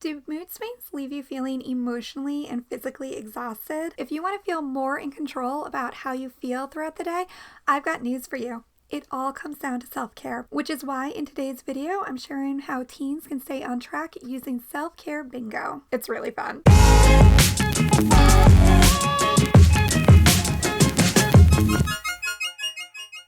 Do mood swings leave you feeling emotionally and physically exhausted? If you want to feel more in control about how you feel throughout the day, I've got news for you. It all comes down to self-care, which is why in today's video, I'm sharing how teens can stay on track using self-care bingo. It's really fun.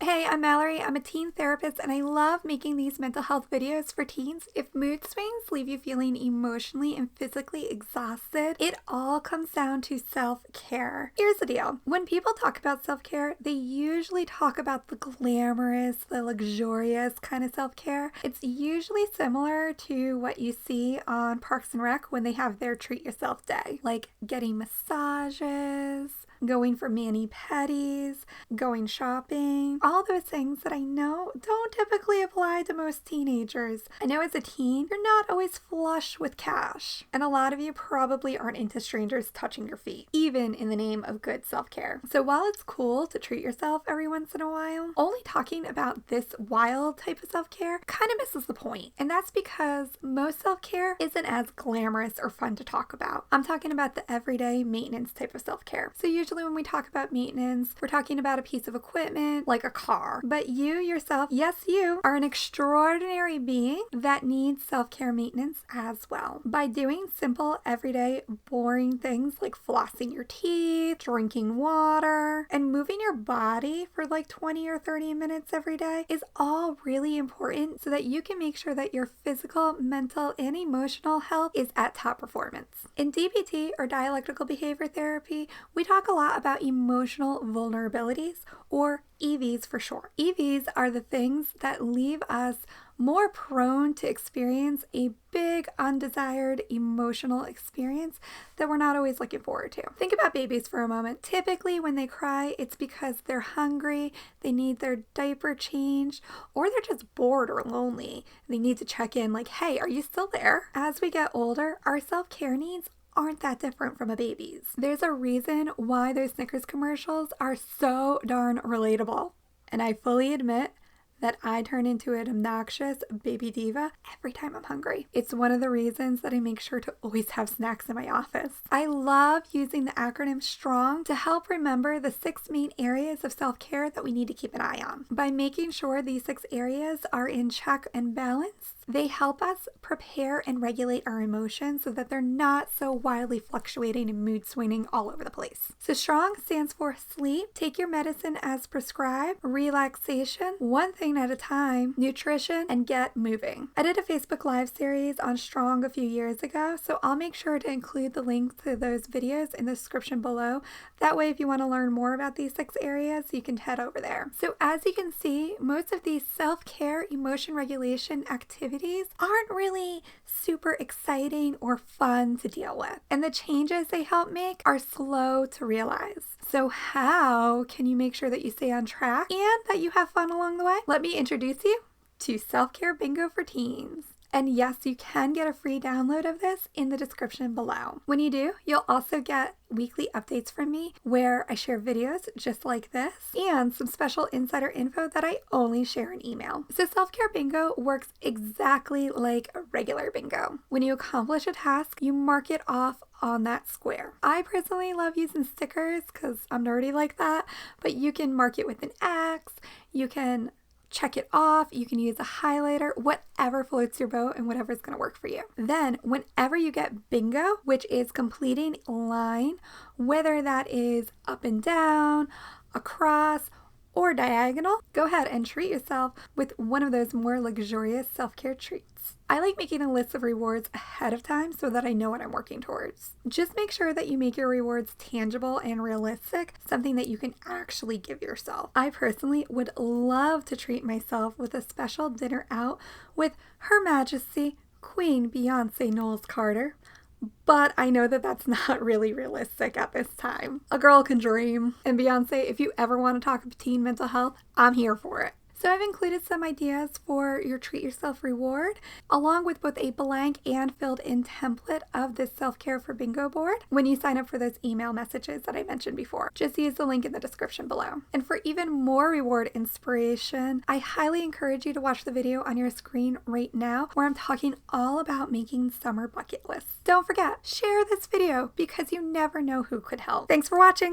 Hey, I'm Mallory. I'm a teen therapist and I love making these mental health videos for teens. If mood swings leave you feeling emotionally and physically exhausted, it all comes down to self-care. Here's the deal. When people talk about self-care, they usually talk about the glamorous, the luxurious kind of self-care. It's usually similar to what you see on Parks and Rec when they have their treat yourself day, like getting massages, going for mani-pedis, going shopping, all those things that I know don't typically apply to most teenagers. I know as a teen, you're not always flush with cash, and a lot of you probably aren't into strangers touching your feet, even in the name of good self-care. So while it's cool to treat yourself every once in a while, only talking about this wild type of self-care kind of misses the point, and that's because most self-care isn't as glamorous or fun to talk about. I'm talking about the everyday maintenance type of self-care. So usually when we talk about maintenance, we're talking about a piece of equipment like a car. But you yourself, yes, you are an extraordinary being that needs self-care maintenance as well. By doing simple, everyday, boring things like flossing your teeth, drinking water, and moving your body for like 20 or 30 minutes every day is all really important so that you can make sure that your physical, mental, and emotional health is at top performance. In DBT, or dialectical behavior therapy, we talk a lot about emotional vulnerabilities, or EVs for short. EVs are the things that leave us more prone to experience a big undesired emotional experience that we're not always looking forward to. Think about babies for a moment. Typically when they cry, it's because they're hungry, they need their diaper changed, or they're just bored or lonely. They need to check in like, hey, are you still there? As we get older, our self-care needs aren't that different from a baby's. There's a reason why those Snickers commercials are so darn relatable. And I fully admit that I turn into an obnoxious baby diva every time I'm hungry. It's one of the reasons that I make sure to always have snacks in my office. I love using the acronym STRONG to help remember the 6 main areas of self-care that we need to keep an eye on. By making sure these 6 areas are in check and balance, they help us prepare and regulate our emotions so that they're not so wildly fluctuating and mood swinging all over the place. So STRONG stands for sleep, take your medicine as prescribed, relaxation, one thing at a time, nutrition, and get moving. I did a Facebook Live series on STRONG a few years ago, so I'll make sure to include the link to those videos in the description below. That way, if you want to learn more about these 6 areas, you can head over there. So as you can see, most of these self-care emotion regulation activities aren't really super exciting or fun to deal with. And the changes they help make are slow to realize. So how can you make sure that you stay on track and that you have fun along the way? Let me introduce you to Self-Care Bingo for Teens. And yes, you can get a free download of this in the description below. When you do, you'll also get weekly updates from me where I share videos just like this and some special insider info that I only share in email. So Self-Care Bingo works exactly like a regular bingo. When you accomplish a task, you mark it off on that square. I personally love using stickers because I'm nerdy like that, but you can mark it with an X, you can check it off, you can use a highlighter, whatever floats your boat and whatever's going to work for you. Then whenever you get bingo, which is completing a line, whether that is up and down, across, or diagonal, go ahead and treat yourself with one of those more luxurious self-care treats. I like making a list of rewards ahead of time so that I know what I'm working towards. Just make sure that you make your rewards tangible and realistic, something that you can actually give yourself. I personally would love to treat myself with a special dinner out with Her Majesty Queen Beyonce Knowles Carter, but I know that that's not really realistic at this time. A girl can dream. And Beyonce, if you ever want to talk teen mental health, I'm here for it. So I've included some ideas for your treat yourself reward, along with both a blank and filled in template of this self-care for bingo board when you sign up for those email messages that I mentioned before. Just use the link in the description below. And for even more reward inspiration, I highly encourage you to watch the video on your screen right now where I'm talking all about making summer bucket lists. Don't forget, share this video because you never know who could help. Thanks for watching.